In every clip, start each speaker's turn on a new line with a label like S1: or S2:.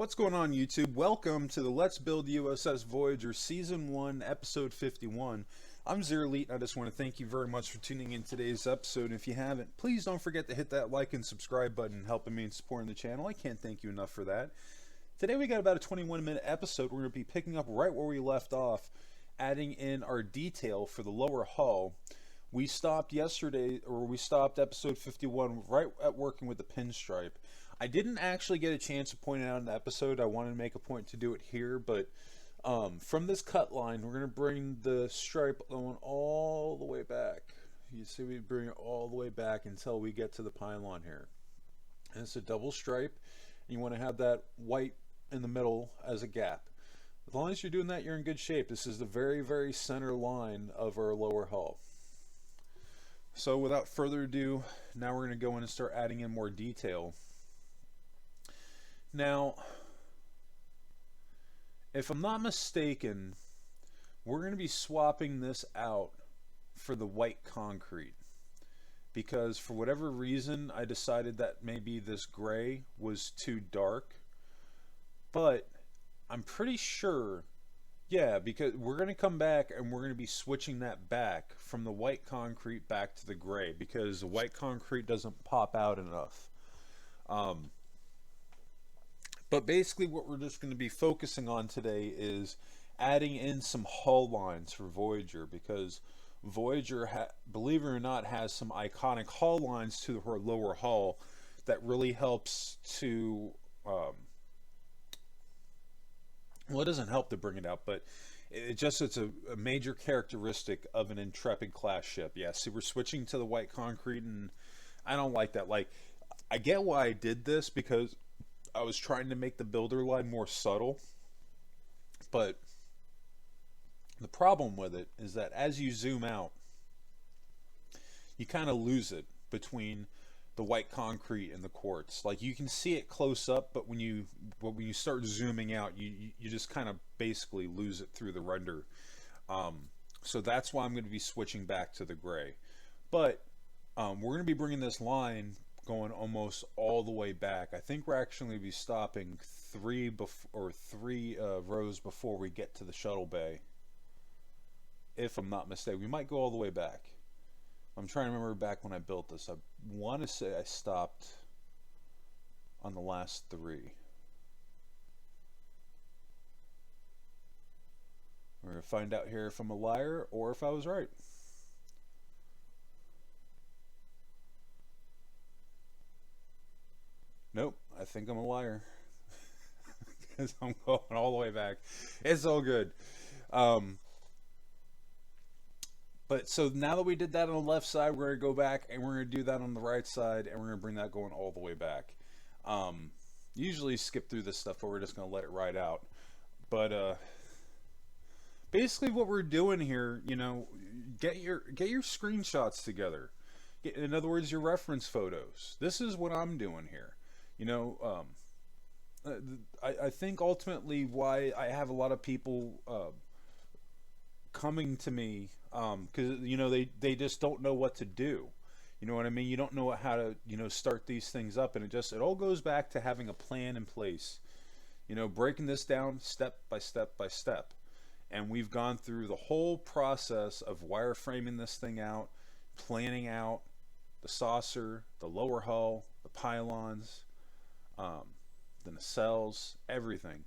S1: What's going on, YouTube? Welcome to the Let's Build U.S.S. Voyager Season 1, Episode 51. I'm Zero Elite, and I just want to thank you very much for tuning in today's episode. And if you haven't, please don't forget to hit that like and subscribe button, helping me and supporting the channel. I can't thank you enough for that. Today we got about a 21-minute episode. We're going to be picking up right where we left off, adding in our detail for the lower hull. We stopped episode 51 right at working with the pinstripe. I didn't actually get a chance to point it out in the episode. I wanted to make a point to do it here, but from this cut line, we're going to bring the stripe going all the way back. You see, we bring it all the way back until we get to the pylon here. And it's a double stripe, and you want to have that white in the middle as a gap. As long as you're doing that, you're in good shape. This is the very, very center line of our lower hull. So without further ado, now we're going to go in and start adding in more detail. Now, if I'm not mistaken, we're going to be swapping this out for the white concrete, because for whatever reason I decided that maybe this gray was too dark, but I'm pretty sure, yeah, because we're going to come back and we're going to be switching that back from the white concrete back to the gray, because the white concrete doesn't pop out enough. But basically what we're just going to be focusing on today is adding in some hull lines for Voyager, because Voyager, believe it or not, has some iconic hull lines to her lower hull that really helps to, well, it doesn't help to bring it out, but it's a major characteristic of an Intrepid class ship. Yeah, see, we're switching to the white concrete, and I don't like that. Like, I get why I did this, because I was trying to make the builder line more subtle, but the problem with it is that as you zoom out, you kind of lose it between the white concrete and the quartz. Like, you can see it close up, but when you start zooming out, you just kind of basically lose it through the render. So that's why I'm going to be switching back to the gray. But we're going to be bringing this line going almost all the way back. I think we're actually going to be stopping three rows before we get to the shuttle bay, if I'm not mistaken. We might go all the way back. I'm trying to remember back when I built this. I want to say I stopped on the last three. We're going to find out here if I'm a liar or if I was right. Nope, I think I'm a liar, because I'm going all the way back. It's all good. But so now that we did that on the left side, we're going to go back and we're going to do that on the right side, and we're going to bring that going all the way back. Usually skip through this stuff, but we're just going to let it ride out. But basically what we're doing here, you know, get your screenshots together. In other words, your reference photos. This is what I'm doing here. You know, I think ultimately why I have a lot of people coming to me, because, you know, they just don't know what to do. You know what I mean? You don't know how to, you know, start these things up, and it all goes back to having a plan in place. You know, breaking this down step by step by step. And we've gone through the whole process of wireframing this thing out, planning out the saucer, the lower hull, the pylons, the nacelles, everything.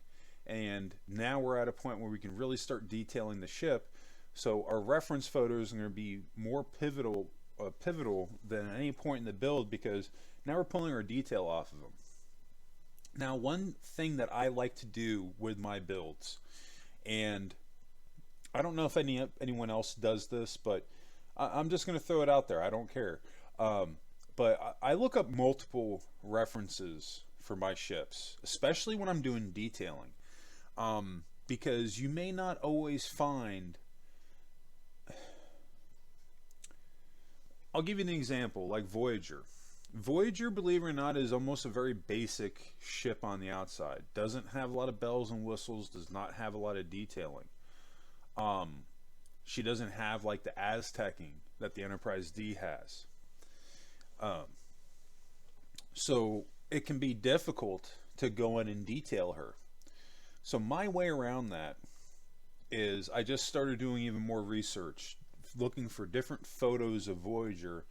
S1: And now we're at a point where we can really start detailing the ship. So our reference photos are going to be more pivotal than at any point in the build, because now we're pulling our detail off of them. Now, one thing that I like to do with my builds, and I don't know if anyone else does this, but I'm just going to throw it out there. I don't care. But I look up multiple references for my ships, especially when I'm doing detailing, because you may not always find. I'll give you an example, like Voyager. Voyager, believe it or not, is almost a very basic ship on the outside. Doesn't have a lot of bells and whistles, does not have a lot of detailing. She doesn't have like the Aztecing that the Enterprise D has. So it can be difficult to go in and detail her. So my way around that is I just started doing even more research, looking for different photos of Voyager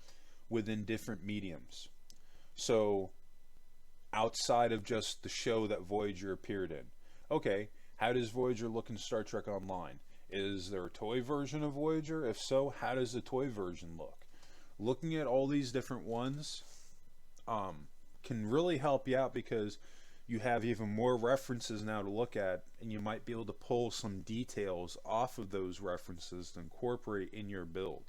S1: within different mediums. So outside of just the show that Voyager appeared in. Okay, how does Voyager look in Star Trek Online? Is there a toy version of Voyager? If so, how does the toy version look? Looking at all these different ones can really help you out, because you have even more references now to look at, and you might be able to pull some details off of those references to incorporate in your build.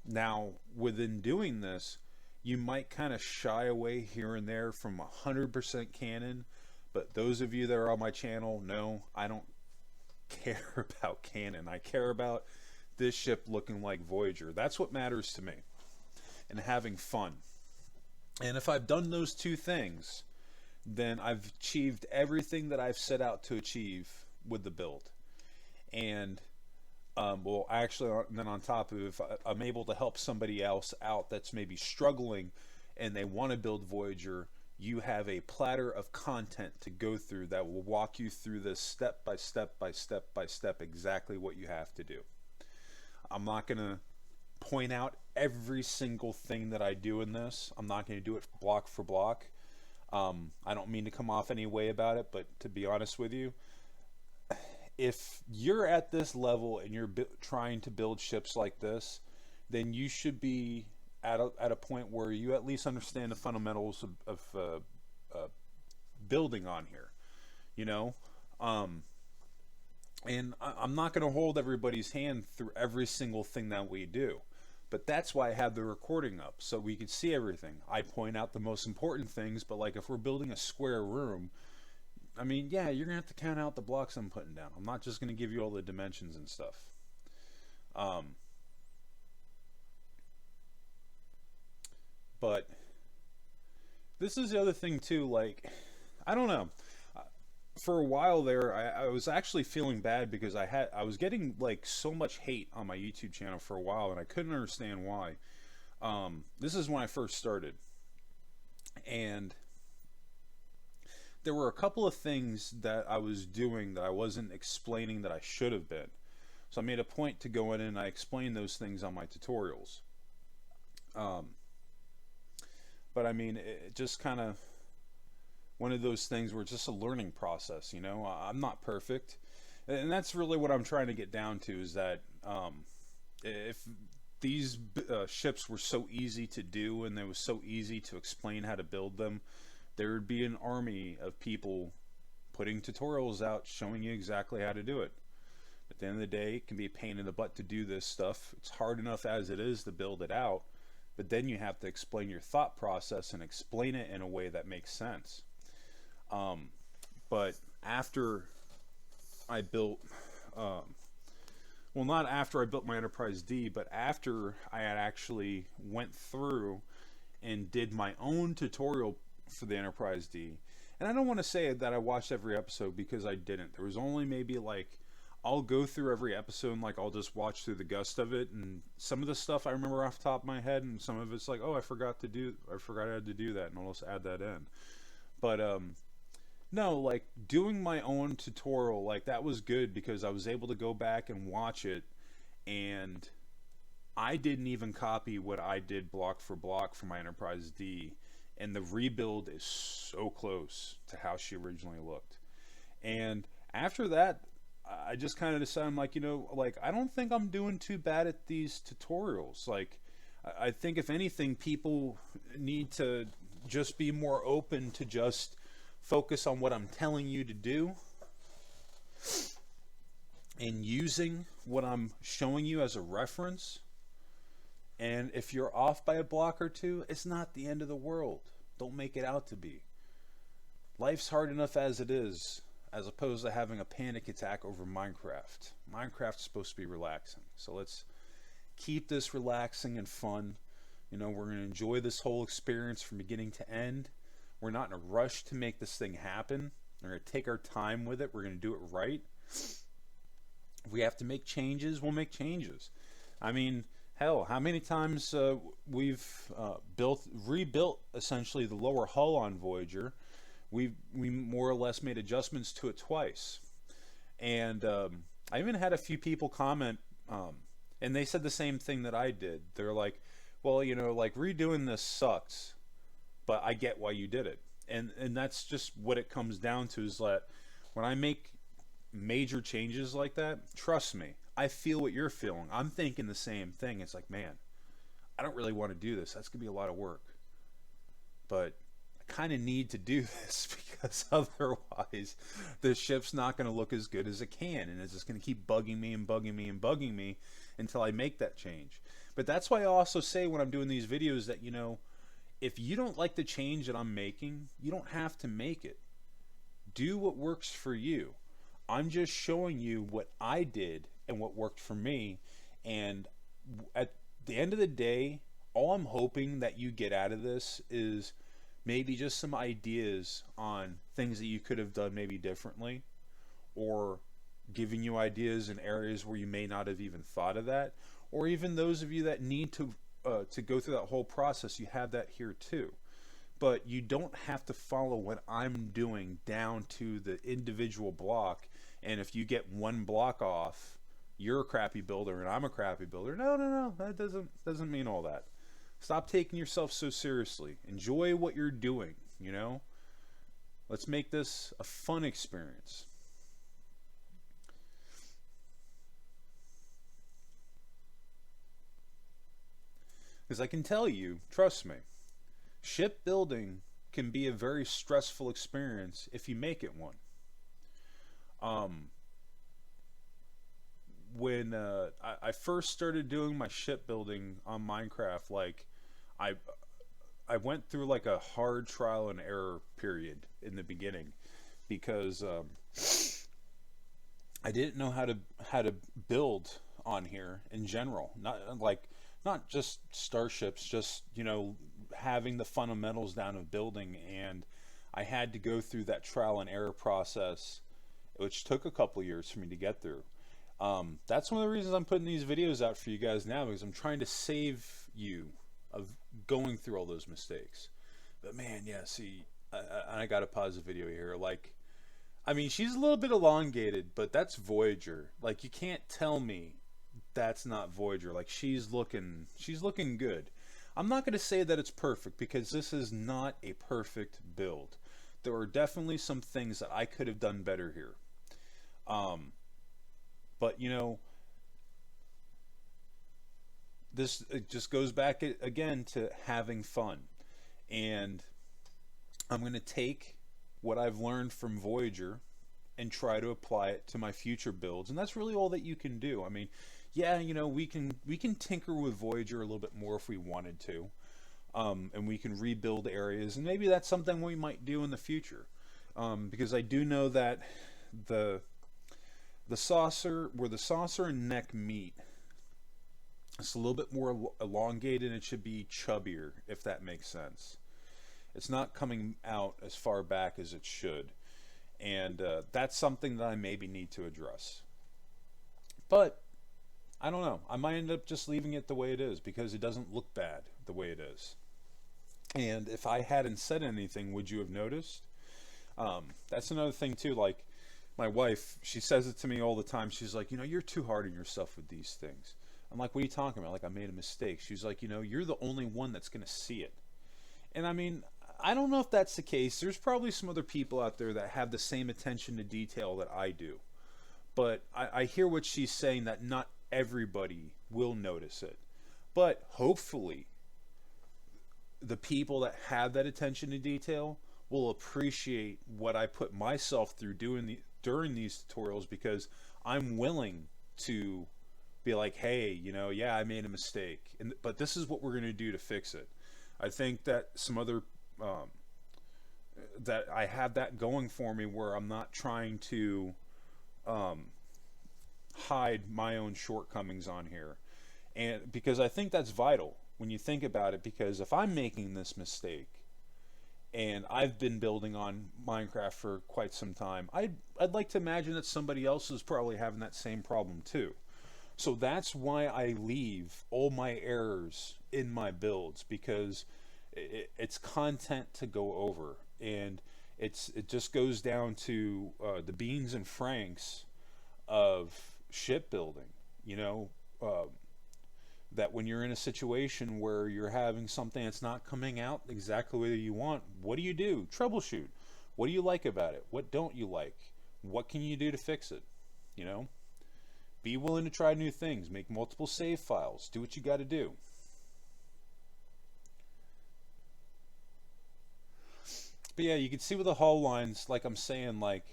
S1: Now, within doing this, you might kind of shy away here and there from 100% canon, but those of you that are on my channel know I don't care about canon. I care about this ship looking like Voyager. That's what matters to me, and having fun. And if I've done those two things, then I've achieved everything that I've set out to achieve with the build. And well, actually, then on top of it, if I'm able to help somebody else out that's maybe struggling and they want to build Voyager, you have a platter of content to go through that will walk you through this step by step by step by step, exactly what you have to do. I'm not going to point out every single thing that I do in this. I'm not going to do it block for block. I don't mean to come off any way about it, but to be honest with you, if you're at this level and you're trying to build ships like this, then you should be at a point where you at least understand the fundamentals of building on here, you know. And I'm not going to hold everybody's hand through every single thing that we do, but that's why I have the recording up, so we can see everything. I point out the most important things, but like if we're building a square room, I mean, yeah, you're going to have to count out the blocks I'm putting down. I'm not just going to give you all the dimensions and stuff. But this is the other thing too, like, I don't know. For a while there, I was actually feeling bad because I was getting like so much hate on my YouTube channel for a while, and I couldn't understand why. This is when I first started, and there were a couple of things that I was doing that I wasn't explaining that I should have been. So I made a point to go in and I explained those things on my tutorials. But I mean, it just kind of one of those things where it's just a learning process, you know. I'm not perfect, and that's really what I'm trying to get down to, is that if these ships were so easy to do and it was so easy to explain how to build them, there would be an army of people putting tutorials out showing you exactly how to do it. At the end of the day, it can be a pain in the butt to do this stuff. It's hard enough as it is to build it out, but then you have to explain your thought process and explain it in a way that makes sense. But after I built, well, not after I built my Enterprise D, but after I had actually went through and did my own tutorial for the Enterprise D, and I don't want to say that I watched every episode, because I didn't. There was only maybe like, I'll go through every episode and like I'll just watch through the gust of it, and some of the stuff I remember off the top of my head, and some of it's like, oh, I forgot I had to do that, and I'll just add that in. But no, like doing my own tutorial, like that was good because I was able to go back and watch it, and I didn't even copy what I did block for block for my Enterprise D, and the rebuild is so close to how she originally looked. And after that, I just kind of decided, I'm like, you know, like I don't think I'm doing too bad at these tutorials. Like I think if anything, people need to just be more open to just focus on what I'm telling you to do and using what I'm showing you as a reference. And if you're off by a block or two, it's not the end of the world. Don't make it out to be. Life's hard enough as it is, as opposed to having a panic attack over Minecraft. Minecraft's supposed to be relaxing. So let's keep this relaxing and fun. You know, we're going to enjoy this whole experience from beginning to end. We're not in a rush to make this thing happen. We're going to take our time with it. We're going to do it right. If we have to make changes, we'll make changes. I mean, hell, how many times we've rebuilt essentially the lower hull on Voyager, We more or less made adjustments to it twice. And I even had a few people comment, and they said the same thing that I did. They're like, well, like redoing this sucks, but I get why you did it. And that's just what it comes down to, is that when I make major changes like that, trust me, I feel what you're feeling. I'm thinking the same thing. It's like, man, I don't really want to do this. That's going to be a lot of work. But I kind of need to do this because otherwise the ship's not going to look as good as it can. And it's just going to keep bugging me and bugging me and bugging me until I make that change. But that's why I also say when I'm doing these videos that, if you don't like the change that I'm making, you don't have to make it. Do what works for you. I'm just showing you what I did and what worked for me. And at the end of the day, all I'm hoping that you get out of this is maybe just some ideas on things that you could have done maybe differently, or giving you ideas in areas where you may not have even thought of that, or even those of you that need to go through that whole process, you have that here too. But you don't have to follow what I'm doing down to the individual block. And if you get one block off, you're a crappy builder and I'm a crappy builder. No. That doesn't mean all that. Stop taking yourself so seriously. Enjoy what you're doing, Let's make this a fun experience. Because I can tell you, trust me, shipbuilding can be a very stressful experience if you make it one. When I first started doing my shipbuilding on Minecraft, like I went through like a hard trial and error period in the beginning, because I didn't know how to build on here in general. Not just starships, just having the fundamentals down of building. And I had to go through that trial and error process, which took a couple years for me to get through. That's one of the reasons I'm putting these videos out for you guys now, because I'm trying to save you of going through all those mistakes. But man, yeah, see, I got to pause the video here. Like, I mean, she's a little bit elongated, but that's Voyager. Like, you can't tell me that's not Voyager. Like, she's looking good. I'm not going to say that it's perfect, because this is not a perfect build. There are definitely some things that I could have done better here. But this, it just goes back again to having fun. And I'm going to take what I've learned from Voyager and try to apply it to my future builds. And that's really all that you can do. I mean, yeah, we can tinker with Voyager a little bit more if we wanted to. And we can rebuild areas, and maybe that's something we might do in the future. Because I do know that the saucer, where the saucer and neck meet, it's a little bit more elongated, and it should be chubbier, if that makes sense. It's not coming out as far back as it should. And that's something that I maybe need to address. But I don't know. I might end up just leaving it the way it is, because it doesn't look bad the way it is. And if I hadn't said anything, would you have noticed? That's another thing too. Like, my wife, she says it to me all the time. She's like, you're too hard on yourself with these things. I'm like, what are you talking about? Like, I made a mistake. She's like, you're the only one that's going to see it. And I mean, I don't know if that's the case. There's probably some other people out there that have the same attention to detail that I do. But I hear what she's saying, that not everybody will notice it. But hopefully, the people that have that attention to detail will appreciate what I put myself through during these tutorials, because I'm willing to be like, hey, yeah, I made a mistake, but this is what we're going to do to fix it. I think that some other that I have that going for me, where I'm not trying to hide my own shortcomings on here, and because I think that's vital when you think about it. Because if I'm making this mistake, and I've been building on Minecraft for quite some time, I'd like to imagine that somebody else is probably having that same problem too. So that's why I leave all my errors in my builds, because it's content to go over. And It just goes down to the beans and franks of shipbuilding. You know, that when you're in a situation where you're having something that's not coming out exactly the way you want, what do you do? Troubleshoot. What do you like about it? What don't you like? What can you do to fix it? You know, be willing to try new things. Make multiple save files. Do what you got to do. But yeah, you can see with the hull lines, like I'm saying, like,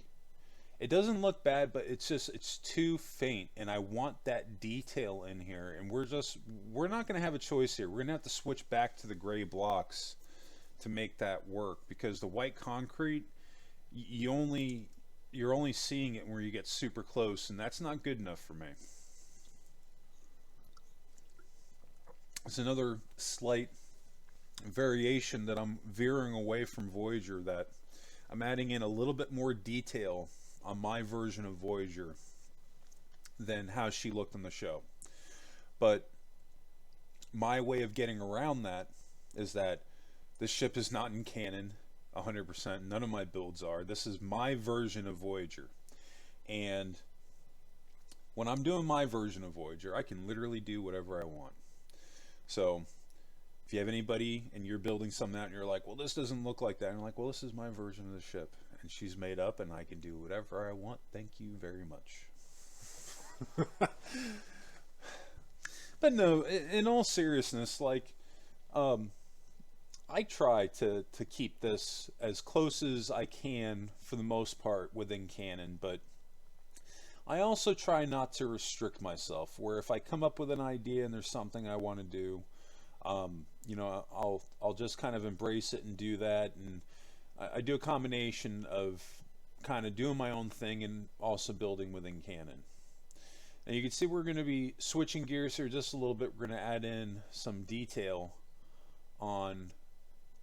S1: it doesn't look bad, but it's too faint, and I want that detail in here, and we're not going to have a choice here. We're going to have to switch back to the gray blocks to make that work, because the white concrete, you're only seeing it where you get super close, and that's not good enough for me. It's another slight variation that I'm veering away from Voyager, that I'm adding in a little bit more detail on my version of Voyager than how she looked on the show. But my way of getting around that is that this ship is not in canon 100%. None of my builds are. This is my version of Voyager. And when I'm doing my version of Voyager, I can literally do whatever I want. So if you have anybody and you're building something out and you're like, well, this doesn't look like that, and I'm like, well, this is my version of the ship, and she's made up, and I can do whatever I want. Thank you very much. But no, in all seriousness, like, I try to keep this as close as I can for the most part within canon, but I also try not to restrict myself, where if I come up with an idea and there's something I want to do, you know, I'll just kind of embrace it and do that. And I do a combination of kind of doing my own thing and also building within canon. And you can see we're going to be switching gears here just a little bit. We're going to add in some detail on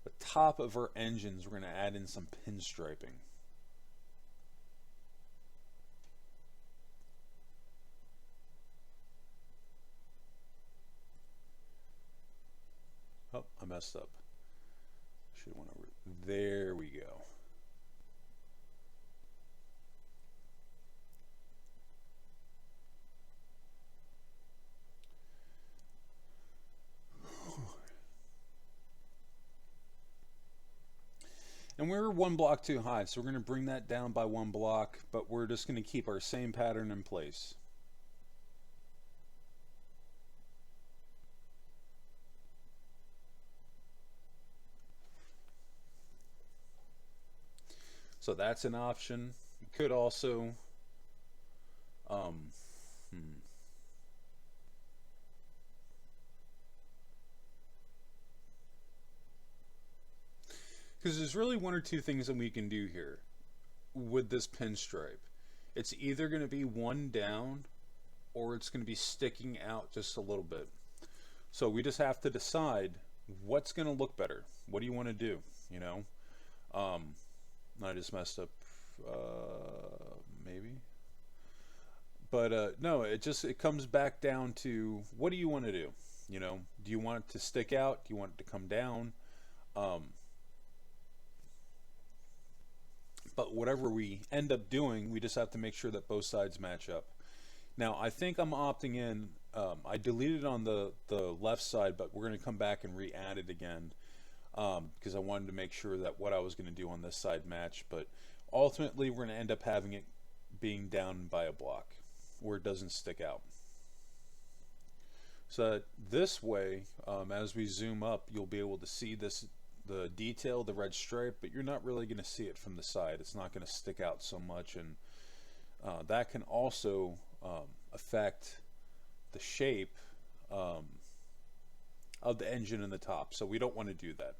S1: the top of our engines. We're going to add in some pinstriping. Oh, I messed up. Should have went over. There we go. And we're one block too high, so we're going to bring that down by one block, but we're just going to keep our same pattern in place. So that's an option. You could also because there's really one or two things that we can do here with this pinstripe. It's either going to be one down or it's going to be sticking out just a little bit. So we just have to decide what's going to look better. What do you want to do? You know, I just messed up, maybe. But no, it comes back down to what do you want to do? You know, do you want it to stick out? Do you want it to come down? But whatever we end up doing, we just have to make sure that both sides match up. Now, I think I'm opting in. I deleted on the left side, but we're going to come back and re-add it again, because I wanted to make sure that what I was going to do on this side matched. But ultimately, we're going to end up having it being down by a block where it doesn't stick out. So this way, as we zoom up, you'll be able to see the detail, the red stripe, but you're not really going to see it from the side. It's not going to stick out so much, and that can also affect the shape of the engine in the top. So we don't want to do that.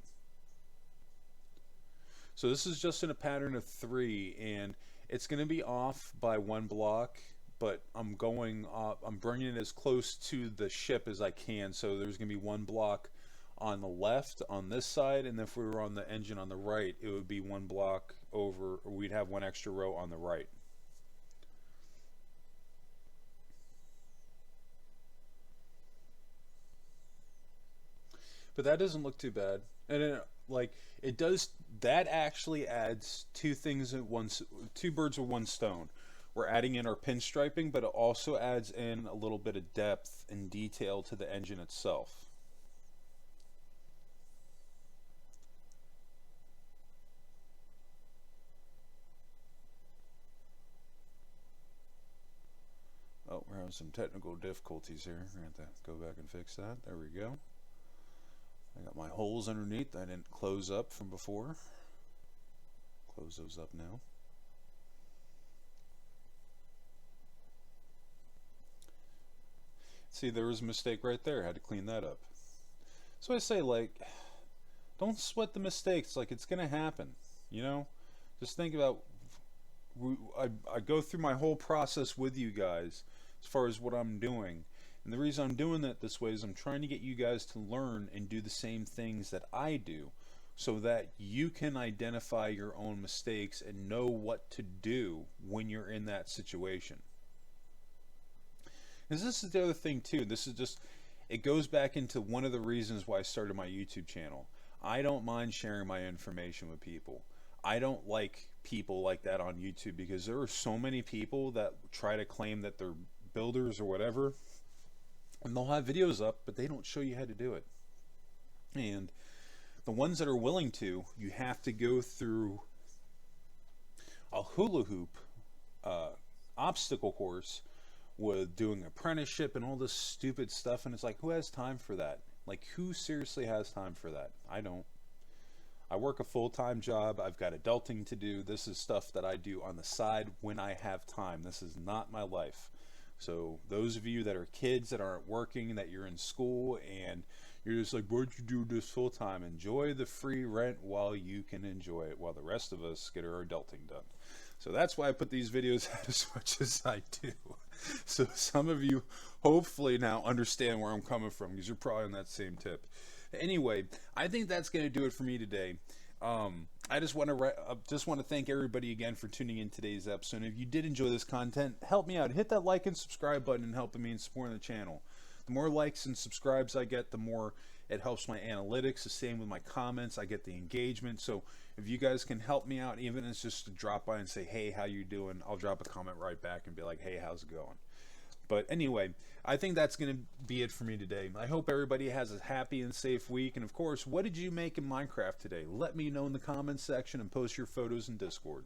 S1: So this is just in a pattern of 3, and it's going to be off by one block, but I'm bringing it as close to the ship as I can. So there's going to be one block on the left on this side, and if we were on the engine on the right, it would be one block over, or we'd have one extra row on the right. But that doesn't look too bad. And then like it does. That actually adds two things at once, two birds with one stone. We're adding in our pinstriping, but it also adds in a little bit of depth and detail to the engine itself. Oh, we're having some technical difficulties here. We're going to have to go back and fix that. There we go. I got my holes underneath that I didn't close up from before. Close those up now. See, there was a mistake right there. I had to clean that up. So I say, like, don't sweat the mistakes. Like, it's going to happen. You know? Just think about, I go through my whole process with you guys as far as what I'm doing. And the reason I'm doing that this way is I'm trying to get you guys to learn and do the same things that I do, so that you can identify your own mistakes and know what to do when you're in that situation. Because this is the other thing too. This is just, it goes back into one of the reasons why I started my YouTube channel. I don't mind sharing my information with people. I don't like people like that on YouTube, because there are so many people that try to claim that they're builders or whatever, and they'll have videos up, but they don't show you how to do it. And the ones that are willing to, you have to go through a hula hoop obstacle course with doing apprenticeship and all this stupid stuff, and it's like, who has time for that? Like, who seriously has time for that? I don't. I work a full-time job. I've got adulting to do. This is stuff that I do on the side when I have time. This is not my life. So those of you that are kids that aren't working, that you're in school and you're just like, why'd you do this full-time? Enjoy the free rent while you can enjoy it, while the rest of us get our adulting done. So that's why I put these videos out as much as I do. So some of you hopefully now understand where I'm coming from, because you're probably on that same tip. Anyway, I think that's going to do it for me today. I just want to thank everybody again for tuning in today's episode. And if you did enjoy this content, help me out. Hit that like and subscribe button and help me in supporting the channel. The more likes and subscribes I get, the more it helps my analytics. The same with my comments. I get the engagement. So if you guys can help me out, even if it's just to drop by and say, hey, how you doing? I'll drop a comment right back and be like, hey, how's it going? But anyway, I think that's going to be it for me today. I hope everybody has a happy and safe week. And of course, what did you make in Minecraft today? Let me know in the comments section and post your photos in Discord.